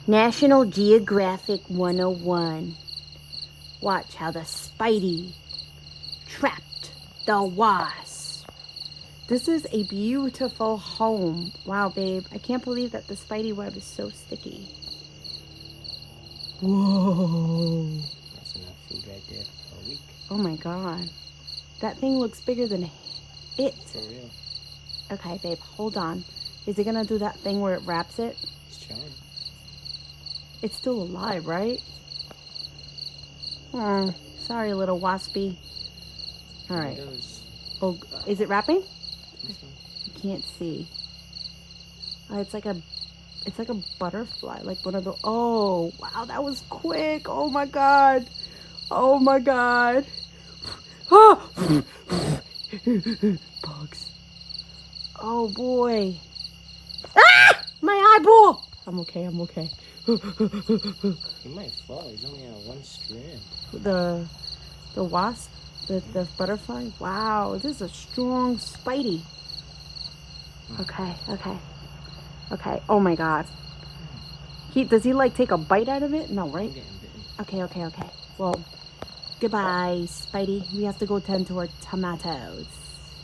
National Geographic 101. Watch how the Spidey trapped the wasp. This is a beautiful home. Wow, babe. I can't believe that the Spidey web is so sticky. Whoa. That's enough food right there for a week. Oh my god. That thing looks bigger than it. For real. Okay, babe, hold on. Is it gonna do that thing where it wraps it? It's trying. It's still alive, right? Sorry, little waspy. All right. It does. Oh, is it wrapping? I think so. I can't see. It's like a butterfly, like one of the. Oh, wow, that was quick. Oh my god. Oh my god. Ah! Bugs. Oh boy. Ah! My eyeball. I'm okay. I'm okay. He might fall. He's only on one strand. The wasp, the butterfly. Wow, this is a strong Spidey. Okay. Oh my god. Does he like take a bite out of it? No, right? I'm getting bitten. Okay. Well, goodbye, Spidey. We have to go tend to our tomatoes.